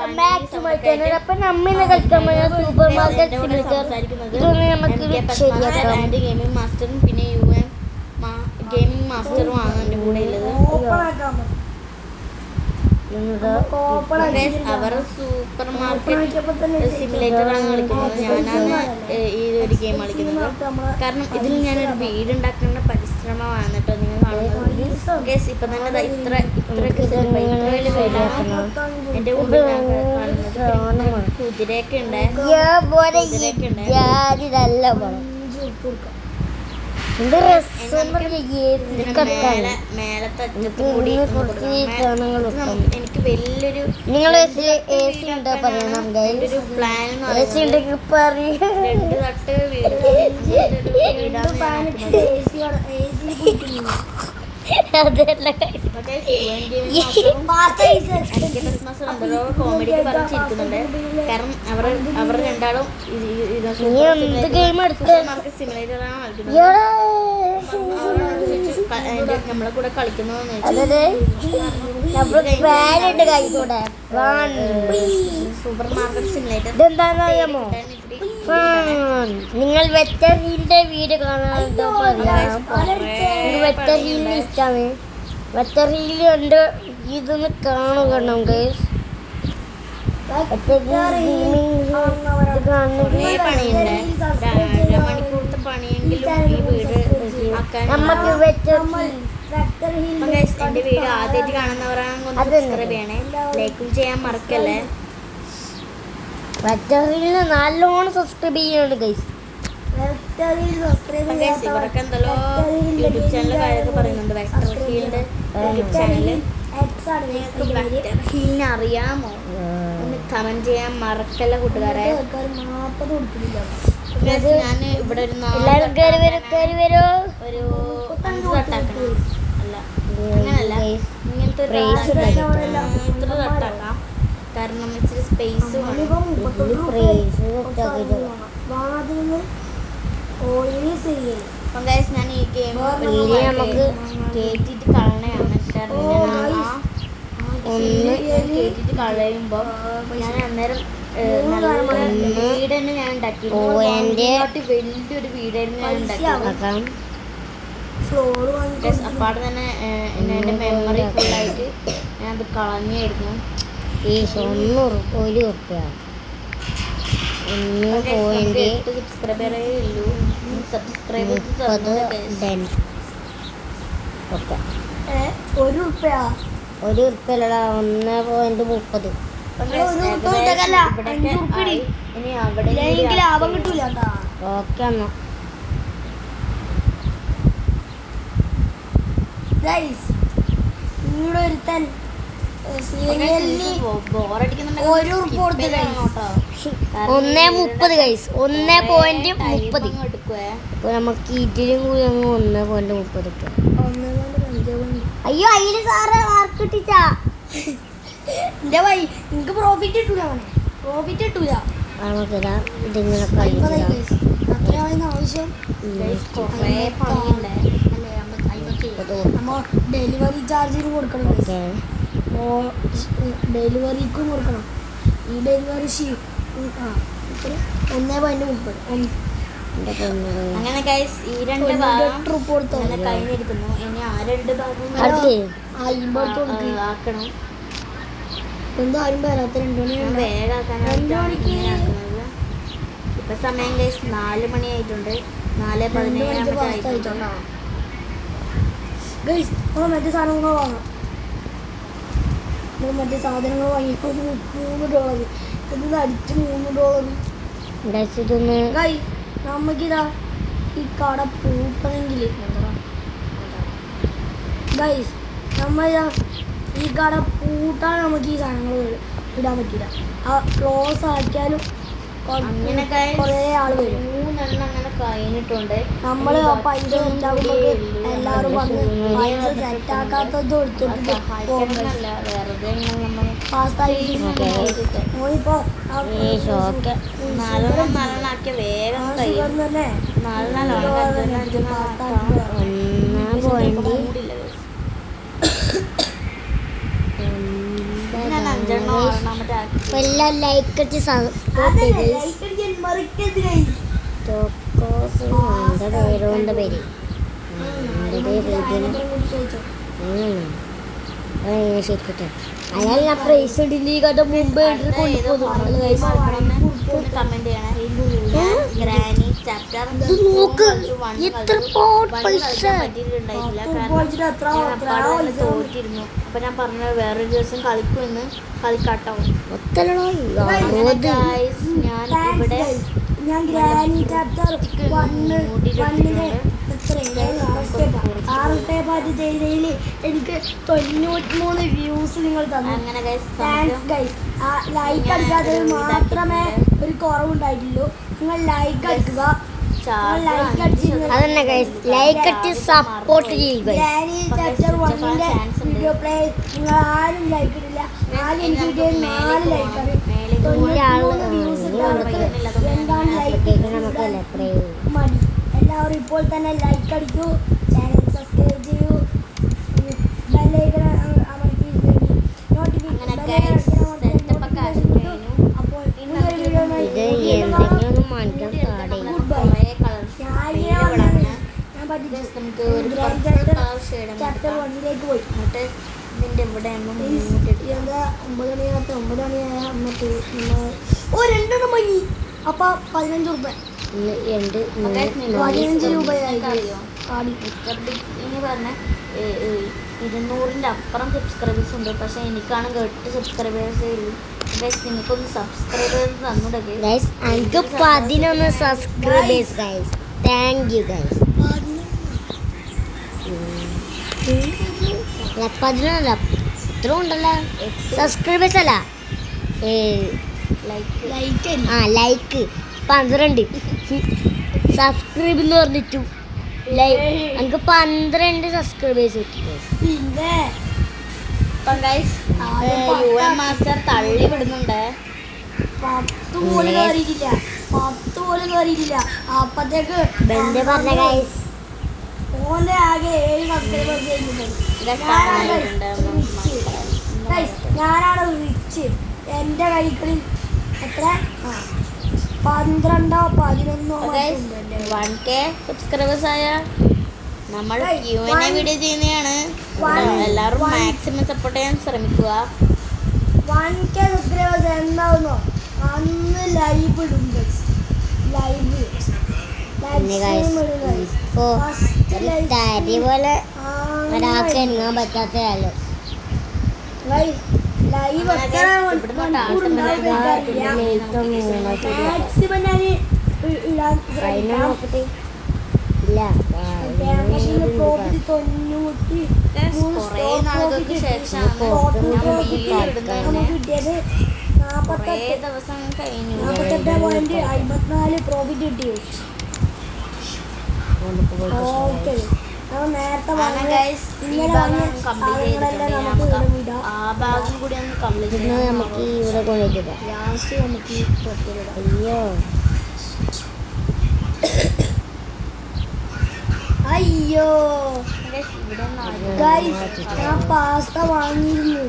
Welcome back to my channel. അപ്പോൾ നമ്മൾ കളിക്കാൻ പോകുന്ന സൂപ്പർ മാർക്കറ്റ് സിമുലേറ്റർ. ഇതൊന്ന് നമുക്ക് ശരിയാക്കാം. ആൻഡ് ഗെയിമിംഗ് മാസ്റ്ററും പിന്നെ യുഎം ഗെയിമിംഗ് മാസ്റ്ററും ആണ് എൻ്റെ കൂടെ ഉള്ളത്. അവർ സൂപ്പർ മാർക്കറ്റ് സിമുലേറ്റർ ആണ് കളിക്കുന്നത്. ഞാനാണ് ഈ ഒരു ഗെയിം കളിക്കുന്നത്. കാരണം ഇതിൽ ഞാനൊരു വീട് ഉണ്ടാക്കേണ്ട പരിശ്രമമാണ് കേട്ടോ നിങ്ങൾ കാണുന്നത്. ഗൈസ് ഇപ്പൊ തന്നെ ഇത്രയൊക്കെ വലിയ വീടാണ് എൻ്റെ കൂടെ കാണുന്നത്. കുതിരയൊക്കെ ഉണ്ട്. എനിക്ക് വലിയൊരു പ്ലാൻ രണ്ട് തട്ട് കോമഡിക്ക് പറഞ്ഞിരിക്കുന്നുണ്ട്. കാരണം അവർ രണ്ടാളും സിമുലേറ്ററാണ് നമ്മളെ കൂടെ കളിക്കുന്നതെന്ന് സൂപ്പർ മാർക്കറ്റ് സിമുലേറ്റർ. നിങ്ങൾ വെറ്ററിന്റെ വീട് കാണാൻ വെറ്ററിന് ഇഷ്ടമാണ്. വെറ്ററിയിൽ ഉണ്ട്. ഇതൊന്ന് കാണുക. മണിക്കൂറത്തെ പണിയെങ്കിലും ഈ വീട് നമുക്ക് എന്റെ വീട് ആദ്യമായിട്ട് കാണുന്നവരാണെങ്കിൽ സബ്സ്ക്രൈബ് ചെയ്യണേ, ലൈക്കും ചെയ്യാൻ മറക്കല്ലേ. വെറ്ററിയിൽ നല്ലോണം സബ്സ്ക്രൈബ് ചെയ്യുന്നുണ്ട് ഗൈസ്. ഇവരൊക്കെ എന്തല്ലോ യൂട്യൂബ് ചാനൽ കാര്യമൊക്കെ പറയുന്നുണ്ട്. വെക്ടർഹീലിന്റെ യൂട്യൂബ് ചാനല്. വെക്ടർഹീലിനെ അറിയാമോ? ഒന്ന് കമന്റ് ചെയ്യാൻ മറക്കല്ല കൂട്ടുകാരെ. ഞാൻ ഇവിടെ ഒരു 5 തട്ടാക്കണം. അല്ല അങ്ങനല്ല, ഇങ്ങനത്തെ ഇത്ര തട്ടാക്കാം. കാരണം ഇച്ചിരി സ്പേസ് ഞാൻ ഈ ഗെയിം നമുക്ക് കേറ്റിട്ട് കളയണയാണ്. കേറ്റിട്ട് കളയുമ്പോ ഞാൻ അന്നേരം വീട് തന്നെ ഞാൻ ഉണ്ടാക്കി. വലിയൊരു വീടായിരുന്നു ഞാൻ ഉണ്ടാക്കി. അപ്പാട് തന്നെ എൻ്റെ മെമ്മറി ഫുള്ളായിട്ട് ഞാൻ അത് കളഞ്ഞായിരുന്നു. സബ്സ്ക്രൈബറേ ഉള്ളൂ. സബ്സ്ക്രൈബ് ₹1 1.30. ഇനി അവിടെ ലാഭം കിട്ടൂല. ഓക്കെ എന്നാ ബോറടിക്കുന്നുണ്ടെങ്കിൽ 1.30 ഗൈസ്. 1.30. ഇപ്പൊ നമുക്ക് ഇതിലും കൂടി 1.30 കിട്ടും. അയ്യോ അതിന് സാറ് മാർക്ക് കിട്ടിച്ചാ എന്റെ വൈ നിങ്ങക്ക് പ്രോഫിറ്റ് കിട്ടൂല. ഇതിങ്ങനെ കളിക്കാം. ആവശ്യം ഡെലിവറി ചാർജിന് കൊടുക്കണം. ഡെലിവറിക്കും കൊടുക്കണം. ഈ ഡെലിവറി 1.30. അങ്ങനെ ഗൈസ് ഈ 2 ഭാഗം കഴിഞ്ഞിരിക്കുന്നു. ഇനി ആ 2 ഭാഗം ആക്കണം. എന്തായാലും വരാത്ത 2 മണി വേഗാക്കാനാണ്. ഇപ്പൊ സമയം ഗൈസ് 4 മണിയായിട്ടുണ്ട്. 4:17 ഗൈസ്. മറ്റേ സാധനങ്ങൾ വാങ്ങാം. മറ്റേ സാധനങ്ങൾ വാങ്ങിയപ്പോൾ $3. ഇത് അടിച്ച് $3. ഗൈസ് നമുക്കിതാ ഈ കട പൂട്ടണമെങ്കിൽ ഗൈസ് നമ്മളിതാ ഈ കട പൂട്ടാൻ നമുക്ക് ഈ സാധനങ്ങൾ ഇടാൻ പറ്റില്ല. ആ ക്ലോസ് ആക്കിയാലും അങ്ങനെ കുറേ ആൾ വരും. 3 അങ്ങനെ കഴിഞ്ഞിട്ടുണ്ട്. നമ്മൾ പൈസ സെറ്റാക്കുമ്പോൾ എല്ലാവരും വന്ന് പൈസ സെറ്റാക്കാത്തത് എടുത്തിട്ട് ഇപ്പോ 4 ആക്കിയ വേഗം തന്നെ 4 5 അഞ്ചെണ്ണം ആറെണ്ണാമത്തെ ആക്കി. അപ്പൊ എല്ലാം ലൈക്ക് അടിച്ച് സപ്പോർട്ട് ചെയ്ത് പേരോന്റെ പേര് ശരിക്കട്ടെ അയാൾ ഞാൻ പ്രൈസ് ഇടിന്റെ മുമ്പ് കമന്റ് ചെയ്യണേ. ഗ്രാനി ചാപ്റ്റർ നോക്ക് എത്ര പൈസ പറ്റിയിട്ടുണ്ടായില്ല. കാരണം ഞാൻ തോറ്റിരുന്നു. അപ്പൊ ഞാൻ പറഞ്ഞത് വേറൊരു ദിവസം കളിക്കുമെന്ന് കളിക്കാട്ടോ. ഞാൻ ഇവിടെ ഞാൻ ഗ്രാനി ചാപ്റ്റർ 6 എനിക്ക് 93 വ്യൂസ് നിങ്ങൾ തന്നു. അങ്ങനെ guys, താങ്ക്സ് ഗൈസ്. ലൈക്ക് അടിക്കാതെ മാത്രമേ ഒരു കുറവുണ്ടായിട്ടുള്ളൂ. നിങ്ങൾ ലൈക്ക് അടിക്കുക. ലൈക്ക് അതന്നെ ഗൈസ് ലൈക്ക് അടിച്ച് സപ്പോർട്ട് ചെയ്യുക. ഗ്രാനി ചാപ്റ്റർ 1ന്റെ വീഡിയോ പ്ലേ നിങ്ങൾ ആരും ലൈക്ക് ഇടില്ല. ആരും എനിക്ക് 4 ലൈക്കാണ്. 93 വ്യൂസ് എന്താണ് ലൈക്ക് മതി. എല്ലാവരും ഇപ്പോൾ തന്നെ ലൈക്ക് അടിക്കൂ, ചാനൽ സബ്സ്ക്രൈബ് ചെയ്യൂ, ബെല്ലൈക്കൺ അമർത്തി അപ്പോൾ ഇന്നൊരു വീഡിയോ ചാപ്റ്റർ 1ലേക്ക് പോയി. ഇതിന്റെ ഇവിടെ എന്താ 9 മണിയാകത്ത് 9 മണിയായ അമ്മത്ത് 2 മണി. അപ്പൊ 15 രൂപ 15 രൂപയായി കാടി. മിസ്റ്റർ ബിഗ് എന്ന് പറഞ്ഞ 200ന്റെ അപ്പുറം സബ്സ്ക്രൈബേഴ്സ് ഉണ്ട്. പക്ഷെ എനിക്കാണ് 8 സബ്സ്ക്രൈബേഴ്സേ ഉള്ളൂ. ഗൈസ് നിങ്ങൾക്കൊന്ന് സബ്സ്ക്രൈബേഴ്സ് തന്നൂടെ ഗൈസ് എനിക്ക് 11 subscribers guys. Thank you guys. 11 ഇത്ര ഉണ്ടല്ലോ സബ്സ്ക്രൈബേഴ്സ് അല്ല ലൈക്ക് 12 സബ്സ്ക്രൈബ് എന്ന് പറഞ്ഞിട്ടു എനിക്ക് 12 സബ്സ്ക്രൈബേഴ്സ് കിട്ടി. പിന്നെ മാസ്റ്റർ തള്ളി വിടുന്നുണ്ട്. 10 പോലും കയറിയിട്ടില്ല. അപ്പത്തേക്ക് പറഞ്ഞ ഗൈസ് ഓന്റെ ആകെ 7 സബ്സ്ക്രൈബേഴ്സ് കഴിഞ്ഞിട്ടുണ്ട്. ഞാനാണ് റിച്ച്. എൻ്റെ കൈകളിൽ എത്ര 12 11 1K സബ്സ്ക്രൈബേഴ്സ് ആയ നമ്മൾ Q&A വീഡിയോ ചെയ്യുന്നതാണ്. എല്ലാവരും മാക്സിമം സപ്പോർട്ട് ചെയ്യാൻ ശ്രമിക്കുക. 1K സബ്സ്ക്രൈബേഴ്സ് എന്താവുന്നോ അന്ന് ലൈവ് ഇടും. തരി പോലെ ഒരാൾക്ക് എണ്ണാൻ പറ്റാത്തല്ലോ. ലൈവ് മാക്സിമം ഞാൻ ഇടാൻ കുറേ നാളുകൾക്ക് ശേഷമാണ് കിട്ടിയത്. 48 ദിവസം കഴിഞ്ഞു. 48.54 പ്രോഫിറ്റ് കിട്ടി. ഓക്കെ നേരത്തെ ആ ഭാഗം കൂടി ഒന്ന് കംപ്ലീറ്റ് നമുക്ക് ഇവിടെ കൊണ്ടുപോയി ലാസ്റ്റ് നമുക്ക് അയ്യോ ഞാൻ പാസ്ത വാങ്ങിയിരുന്നു.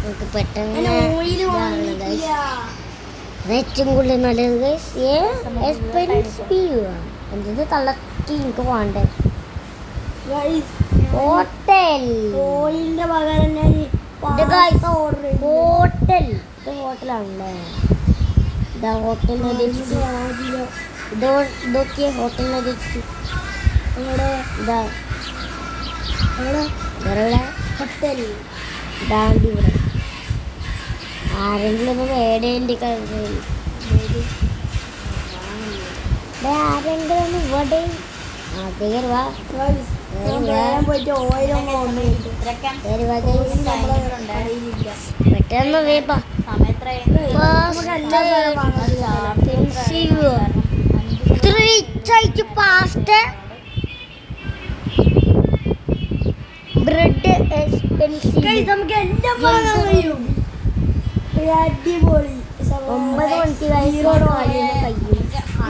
നമുക്ക് പെട്ടെന്ന് ഏറ്റവും കൂടുതൽ നല്ലത് എക്സ്പെൻസീവ് എന്തത് തള്ളത്തി എനിക്ക് വേണ്ടേ. ഹോട്ടൽ ഓയിലിന്റെ പകരം ഞാൻ ഓർഡർ ചെയ്തു. ഹോട്ടൽ ഇത് ഹോട്ടലാണല്ലേ. ഇതാ ഹോട്ടലിനെ ഇതൊക്കെ ഹോട്ടലിനെ ഇതാ ഹോട്ടൽ ഇതാണ്ട് ഇവിടെ ആരെങ്കിലും ഒന്ന് വേടേണ്ടി ആരെങ്കിലും ഒന്ന് ഇവിടെ അതേ വാ പോയിട്ട് ഓയിലൊന്നും ഓർഡർ ചെയ്തു. പെട്ടെന്ന് വേപ്പാ പാസ്റ്റ ബ്രെഡ് എക്സ്പെൻസീവ് നമുക്ക് എല്ലാം വാങ്ങാൻ കഴിയും. അടിപൊളി 9 മണിക്ക് കഴിയും.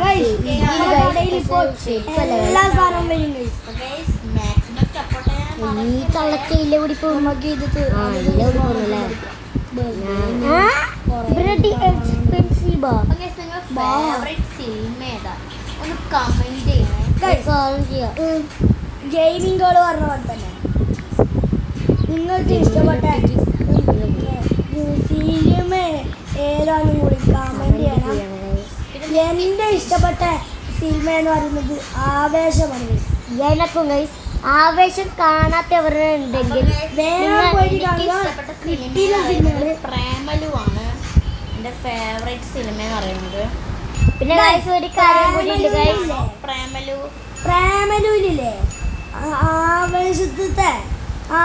Guys, നമ്മുടെ കടയിൽ ഇപ്പോൾ എല്ലാ സാധനവും വരും guys. മാക്സിമം സപ്പോർട്ട് ചെയ്യാൻ ഈ കള്ളക്കയിലെ കൂടി നമുക്ക് ഇത് എക്സ്പെൻസീവാ ഫേവറേറ്റ് സിനിമ ഏതാ ഒന്ന് കമന്റ് ചെയ്യണേ. ഗെയിമിംഗ് ഗോൾ പറഞ്ഞ പോലെ തന്നെ നിങ്ങൾക്ക് ഇഷ്ടപ്പെട്ട സിനിമ ഏതാണെന്നും കൂടി കമന്റ് ചെയ്യണം. എന്റെ ഇഷ്ടപ്പെട്ട സിനിമ എന്ന് പറയുന്നത് ആവേശമാണ്. എനക്കും ഗൈസ് ആവേശം കാണാത്തവരുണ്ടെങ്കിൽ വേറെ പോയി കാണുക. ഇഷ്ടപ്പെട്ട സിനിമ പ്രേമലു ആണ് എന്റെ ഫേവറേറ്റ് സിനിമ എന്ന് പറയുന്നത്. പിന്നെ ഗൈസ് ഒരു കാര്യം കൂടി ഉണ്ട് ഗൈസ്. പ്രേമലു പ്രേമലൂരില്ലേ ആവേശത്തെ ആ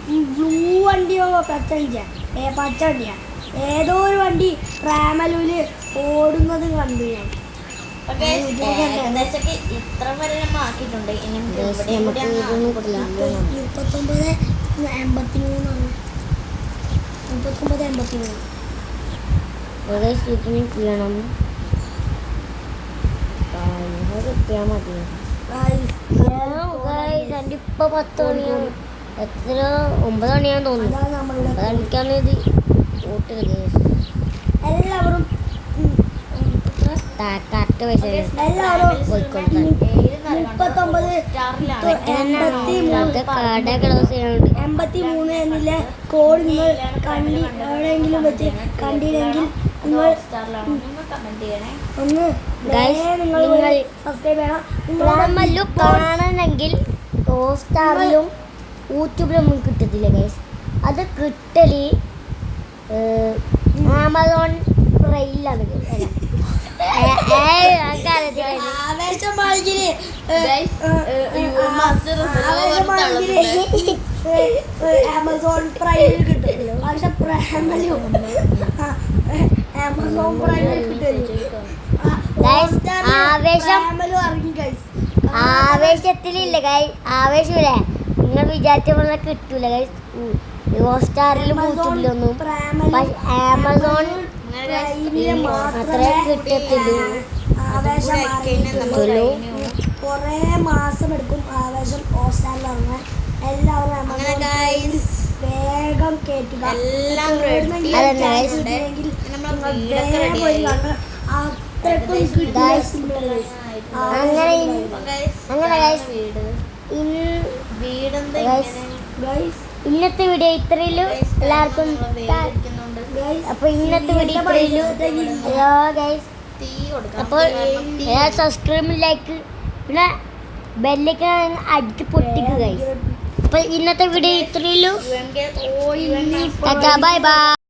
ബ്ലൂ വണ്ടിയോ പച്ച വണ്ടിയാ ഏതോ ഒരു വണ്ടി പ്രേമലൂര് ഓടുന്നത് കണ്ടു ഞാൻ. ഏകദേശമൊക്കെ ഇത്ര വരെ നമ്മൾ ആക്കിയിട്ടുണ്ട്. ഇനി ഇവിടെയും കൂടി അങ്ങ് ആക്കിക്കൊടുക്കാം. 3983 ചെയ്യണം കിട്ടിയാൽ മതി. എൻ്റെ ഇപ്പൊ 10 മണിയാണ്. എത്ര 9 മണിയാന്ന് തോന്നുന്നു. അതാണ് നമ്മളുടെ 9 മണിക്കാണ് ഇത് ഓട്ടത് ഗൈസ്. എല്ലാവരും കറക്റ്റ് പൈസ എല്ലാവരും പോയിക്കോട്ടെ. 83 എന്നില്ല കോഡ് നിങ്ങൾ എവിടെയെങ്കിലും വെച്ച് കണ്ടില്ലെങ്കിൽ നിങ്ങൾ കമന്റ് ചെയ്യണേ. ഒന്ന് നിങ്ങൾ സബ്സ്ക്രൈബ് ചെയ്യണം. കാണണമെങ്കിൽ ഹോട്ട്സ്റ്റാറിലും യൂട്യൂബിലൊന്നും കിട്ടത്തില്ല ഗൈസ്. അത് കിട്ടല് ആമസോൺ പ്രൈമിലാണ്. ആവേശം മാളികില് ആമസോൺ പ്രൈമിൽ കിട്ടില്ല. പക്ഷെ പ്രേമലു ആമസോൺ പ്രൈമിൽ കിട്ടില്ല. പ്രേമലു ഇറങ്ങി ഗൈസ്. ആവേശത്തിലില്ല ഗൈസ്. ആവേശമില്ലേ നിങ്ങൾ വിചാരിച്ച പോലെ കിട്ടൂല ഗൈസ്. ഹോട്ട്സ്റ്റാറിലും യൂട്യൂബിലൊന്നും ആമസോൺ അത്രേ കിട്ടത്തില്ലൂ. ആവേശം കൊറേ മാസം എടുക്കും ആവേശം ഹോട്ട്സ്റ്റാറിൽ ഇറങ്ങാൻ. എല്ലാവരും വേഗം കേട്ടുക. ഇന്നത്തെ വീഡിയോ ഇത്രയിലും എല്ലാവർക്കും. അപ്പൊ ഇന്നത്തെ വീഡിയോ ഇത്രയിലും. അപ്പോൾ സബ്സ്ക്രൈബ് ലൈക്ക് പിന്നെ ബെല്ലൊക്കെ അടിച്ച് പൊട്ടിക്കുക ഗൈസ്. അപ്പോൾ ഇന്നത്തെ വീഡിയോ ഇത്രയുള്ളൂ. Bye by.